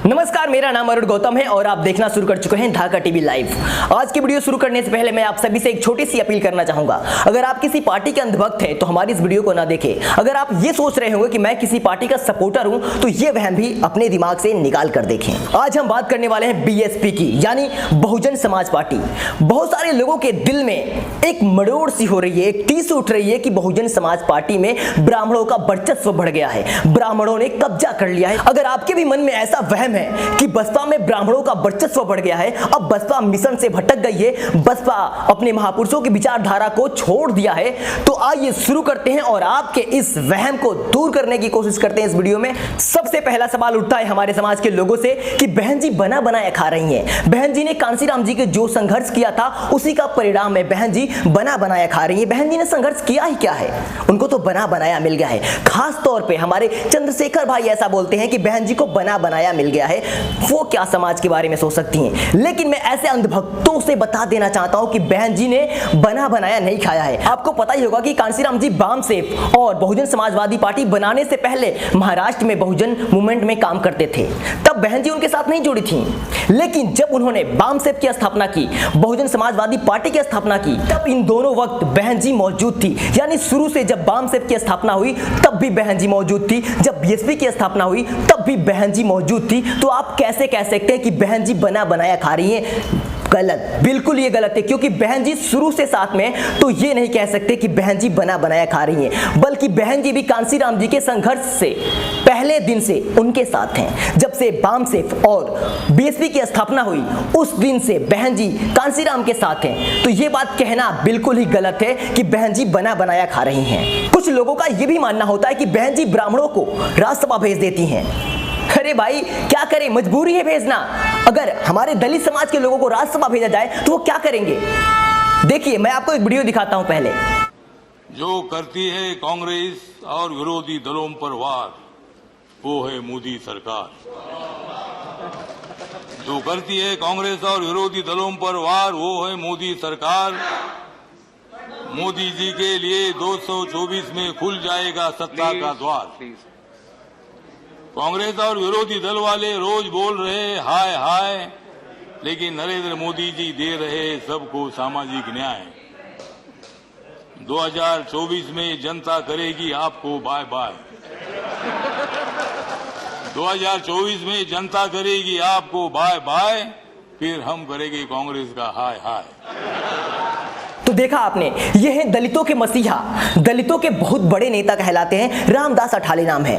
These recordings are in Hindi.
नमस्कार, मेरा नाम अरुण गौतम है और आप देखना शुरू कर चुके हैं ढाका टीवी लाइव। आज की वीडियो शुरू करने से पहले मैं आप सभी से एक छोटी सी अपील करना चाहूंगा। अगर आप किसी पार्टी के अंधभक्त हैं तो हमारी इस वीडियो को ना देखें। अगर आप ये सोच रहे होंगे कि मैं किसी पार्टी का सपोर्टर हूं तो ये वहम भी अपने दिमाग से निकाल कर देखें। आज हम बात करने वाले हैं बीएसपी की, यानी बहुजन समाज पार्टी। बहुत सारे लोगों के दिल में एक मरोड़ सी हो रही है, एक टीस उठ रही है कि बहुजन समाज पार्टी में ब्राह्मणों का वर्चस्व बढ़ गया है, ब्राह्मणों ने कब्जा कर लिया है। अगर आपके भी मन में ऐसा वहम है कि बसपा में ब्राह्मणों का वर्चस्व बढ़ गया है, अब बसपा मिशन से भटक गई है, बसपा अपने महापुरुषों की विचारधारा को छोड़ दिया है, तो आइए शुरू करते हैं और आपके इस वहम को दूर करने की कोशिश करते हैं। इस वीडियो में सबसे पहला सवाल उठता है हमारे समाज के लोगों से कि बहन जी बना बनाया खा रही हैं। बहन जी ने कांसीराम जी के जो संघर्ष किया था उसी का परिणाम है, बहन जी बना बनाया खा रही है। बहन जी ने संघर्ष किया ही क्या है, उनको तो बना बनाया मिल गया है। खास तौर पे हमारे चंद्रशेखर भाई ऐसा बोलते हैं कि बहन जी को बना बनाया मिल गया है। वो क्या समाज के बारे में सोच सकती हैं, लेकिन मैं ऐसे अंधभक्तों से बता देना चाहता हूं कि बहन जी ने बना बनाया नहीं खाया है। आपको पता ही होगा कि कांसीराम जी बामसेफ और बहुजन समाजवादी पार्टी बनाने से पहले महाराष्ट्र में बहुजन मूवमेंट में काम करते थे, तब बहन जी उनके साथ नहीं जुड़ी थी। लेकिन जब उन्होंने बामसेफ की स्थापना की, बहुजन समाजवादी पार्टी की स्थापना की, तब इन दोनों वक्त बहन जी मौजूद थी। यानी शुरू से जब बामसेफ की स्थापना हुई तब भी बहन जी मौजूद थी, जब बीएसपी की स्थापना हुई तब भी बहन जी मौजूद थी। तो आप कैसे कह सकते हैं कि बहन जी बना बनाया खा रही हैं? गलत, बिल्कुल ये गलत है, क्योंकि बहन जी शुरू से साथ में, तो ये नहीं कह सकते कि बहन जी बना बनाया खा रही हैं, बल्कि बहन जी भी कांसीराम जी के संघर्ष से पहले दिन से उनके साथ हैं। जब से बामसेफ और बीएसपी की स्थापना हुई उस दिन से बहन जी कांसीराम के साथ हैं। तो ये बात कहना बिल्कुल ही गलत है कि बहन जी बना बनाया खा रही हैं। कुछ लोगों का ये भी मानना होता है कि बहन जी ब्राह्मणों को राज्यसभा भेज देती हैं। अरे भाई क्या करें, मजबूरी है भेजना। अगर हमारे दलित समाज के लोगों को राज्यसभा भेजा जाए तो वो क्या करेंगे? देखिए, मैं आपको एक वीडियो दिखाता हूं। पहले जो करती है कांग्रेस और विरोधी दलों पर वार, वो है मोदी सरकार। जो करती है कांग्रेस और विरोधी दलों पर वार, वो है मोदी सरकार। मोदी जी के लिए 224 में खुल जाएगा सत्ता का द्वार। कांग्रेस और विरोधी दल वाले रोज बोल रहे हाय हाय, लेकिन नरेंद्र मोदी जी दे रहे सबको सामाजिक न्याय। 2024 में जनता करेगी आपको बाय बाय। 2024 में जनता करेगी आपको बाय बाय, फिर हम करेंगे कांग्रेस का हाय हाय। तो देखा आपने, ये है दलितों के मसीहा, दलितों के बहुत बड़े नेता कहलाते हैं। रामदास अठाले नाम है,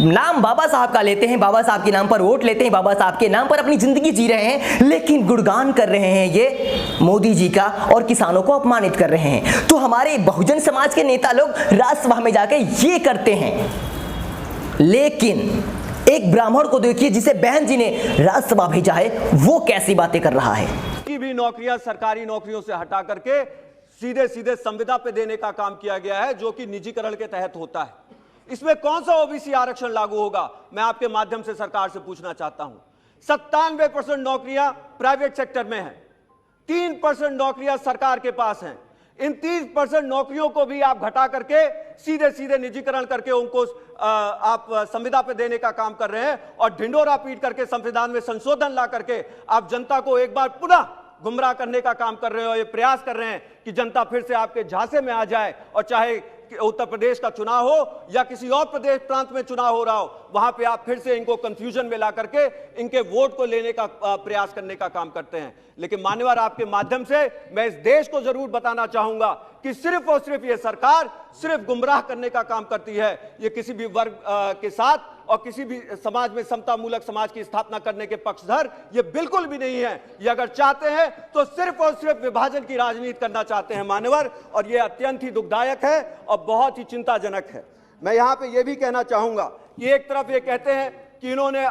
नाम बाबा साहब का लेते हैं, बाबा साहब के नाम पर वोट लेते हैं, बाबा साहब के नाम पर अपनी जिंदगी जी रहे हैं, लेकिन गुणगान कर रहे हैं ये मोदी जी का और किसानों को अपमानित कर रहे हैं। तो हमारे बहुजन समाज के नेता लोग राज्यसभा में जाके ये करते हैं, लेकिन एक ब्राह्मण को देखिए जिसे बहन जी ने राज्यसभा भेजा है, वो कैसी बातें कर रहा है। की भी नौकरियां सरकारी नौकरियों से हटा करके सीधे सीधे संविदा पे देने का काम किया गया है, जो कि निजीकरण के तहत होता है। इसमें कौन सा ओबीसी आरक्षण लागू होगा, मैं आपके माध्यम से सरकार से पूछना चाहता हूं। 97% नौकरियां प्राइवेट सेक्टर में हैं, 3% नौकरियां सरकार के पास हैं। इन 30% नौकरियों को भी आप घटा करके सीधे सीधे निजीकरण करके उनको आप संविदा पे देने का काम कर रहे हैं, और ढिंडोरा पीट करके संविधान में संशोधन ला करके आप जनता को एक बार पुनः गुमराह करने का काम कर रहे हो। ये प्रयास कर रहे हैं कि जनता फिर से आपके झांसे में आ जाए, और चाहे उत्तर प्रदेश का चुनाव हो या किसी और प्रदेश प्रांत में चुनाव हो रहा हो, वहां पे आप फिर से इनको कंफ्यूजन में ला करके इनके वोट को लेने का प्रयास करने का काम करते हैं। लेकिन मान्यवर, आपके माध्यम से मैं इस देश को जरूर बताना चाहूंगा कि सिर्फ और सिर्फ ये सरकार सिर्फ गुमराह करने का काम करती है। ये किसी भी वर्ग के साथ और किसी भी समाज में समता मूलक समाज की स्थापना करने के पक्षधर ये बिल्कुल भी नहीं है। ये अगर चाहते हैं तो सिर्फ और सिर्फ विभाजन की राजनीति करना चाहते हैं मान्यवर, और ये अत्यंत ही दुखदायक है और बहुत ही चिंताजनक है। मैं यहां पे ये भी कहना चाहूंगा कि एक तरफ ये कहते हैं कि इन्होंने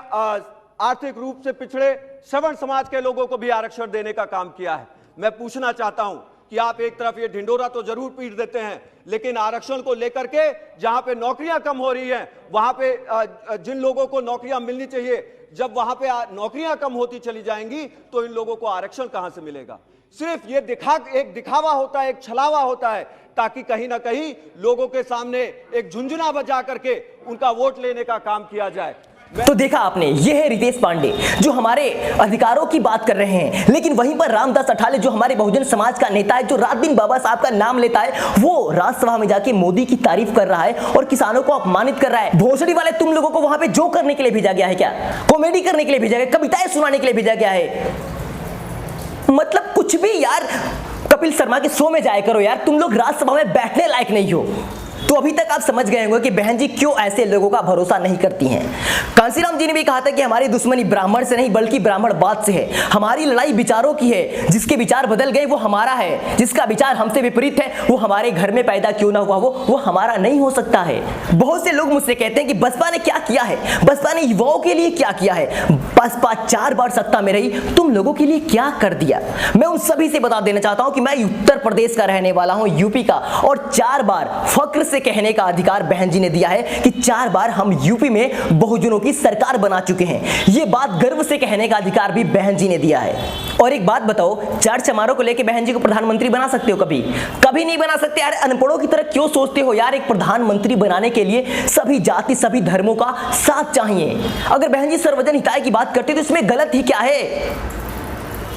आर्थिक रूप से पिछड़े श्रवण समाज के लोगों को भी आरक्षण देने का काम किया है। मैं पूछना चाहता हूं कि आप एक तरफ ये ढिंडोरा तो जरूर पीट देते हैं, लेकिन आरक्षण को लेकर के जहां पे नौकरियां कम हो रही हैं, वहां पे जिन लोगों को नौकरियां मिलनी चाहिए, जब वहां पे नौकरियां कम होती चली जाएंगी तो इन लोगों को आरक्षण कहां से मिलेगा? सिर्फ ये एक दिखावा होता है, एक छलावा होता है, ताकि कहीं ना कहीं लोगों के सामने एक झुंझुना बजा करके उनका वोट लेने का काम किया जाए। तो देखा आपने, ये है रितेश पांडे जो हमारे अधिकारों की बात कर रहे हैं, लेकिन वहीं पर रामदास अठावले जो हमारे बहुजन समाज का नेता है, जो रात दिन बाबा साहब का नाम लेता है, वो राज्यसभा में जाके मोदी की तारीफ कर रहा है और किसानों को अपमानित कर रहा है। भोसड़ी वाले तुम लोगों को वहां पे जो करने के लिए भेजा गया है क्या? कॉमेडी करने के लिए भेजा गया, कविताएं सुनाने के लिए भेजा गया है? मतलब कुछ भी यार। कपिल शर्मा के शो में जाया करो यार, तुम लोग राज्यसभा में बैठने लायक नहीं हो। तो अभी तक आप समझ गए होंगे कि बहन जी क्यों ऐसे लोगों का भरोसा नहीं करती हैं। कांसीराम जी ने भी कहा था कि हमारी दुश्मनी ब्राह्मण से नहीं बल्कि ब्राह्मणवाद से है। हमारी लड़ाई विचारों की है, जिसके विचार बदल गए वो हमारा है, जिसका विचार हमसे विपरीत है वो हमारे घर में पैदा क्यों ना हुआ वो हमारा नहीं हो सकता है। बहुत से लोग मुझसे कहते हैं कि बसपा ने क्या किया है, बसपा ने युवाओं के लिए क्या किया है, बसपा 4 बार सत्ता में रही, तुम लोगों के लिए क्या कर दिया। मैं उन सभी से बता देना चाहता हूं कि मैं उत्तर प्रदेश का रहने वाला हूं, यूपी का, और 4 बार फक्र से कहने का अधिकार बहन जी ने दिया है कि 4 बार हम यूपी में बहुजनों की सरकार बना चुके हैं। ये बात गर्व से कहने का अधिकार भी बहन जी ने दिया है। और एक बात बताओ, 4 चमारों को लेकर बहन जी को प्रधानमंत्री बना सकते हो? कभी कभी नहीं बना सकते यार। अनपढ़ों की तरह क्यों सोचते हो यार? एक प्रधानमंत्री बनाने के लिए सभी जाति सभी धर्मों का साथ चाहिए। अगर बहन जी सर्वजन हिताय की बात करते तो इसमें गलत ही क्या है?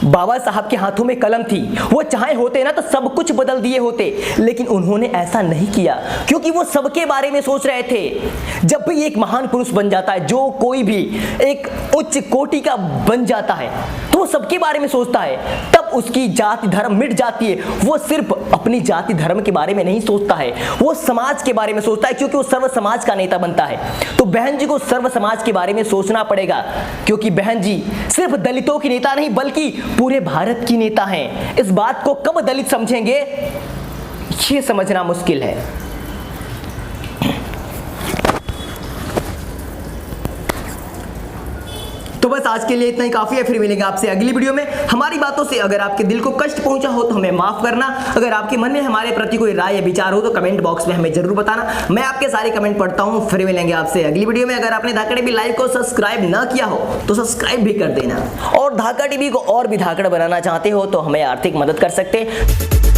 बाबा साहब के हाथों में कलम थी, वो चाहे होते ना तो सब कुछ बदल दिए होते, लेकिन उन्होंने ऐसा नहीं किया क्योंकि वो सबके बारे में सोच रहे थे। जब भी एक महान पुरुष बन जाता है, जो कोई भी एक उच्च कोटि का बन जाता है, तो वो सबके बारे में सोचता है, तब उसकी जाति धर्म मिट जाती है। वो सिर्फ अपनी जाति धर्म के बारे में नहीं सोचता है, वो समाज के बारे में सोचता है, क्योंकि वो सर्व समाज का नेता बनता है। तो बहन जी को सर्व समाज के बारे में सोचना पड़ेगा, क्योंकि बहन जी सिर्फ दलितों की नेता नहीं बल्कि पूरे भारत की नेता हैं। इस बात को कब दलित समझेंगे ये समझना मुश्किल है। तो बस आज के लिए इतना ही काफी है, फिर मिलेंगे आपसे अगली वीडियो में। हमारी बातों से अगर आपके दिल को कष्ट पहुंचा हो तो हमें माफ करना। अगर आपके मन में हमारे प्रति कोई राय या विचार हो तो कमेंट बॉक्स में हमें जरूर बताना। मैं आपके सारे कमेंट पढ़ता हूं। फिर मिलेंगे आपसे अगली वीडियो में। अगर आपने धाकड़ टीवी लाइव को सब्सक्राइब ना किया हो तो सब्सक्राइब भी कर देना, और धाकड़ टीवी को और भी धाकड़ बनाना चाहते हो तो हमें आर्थिक मदद कर सकते हैं।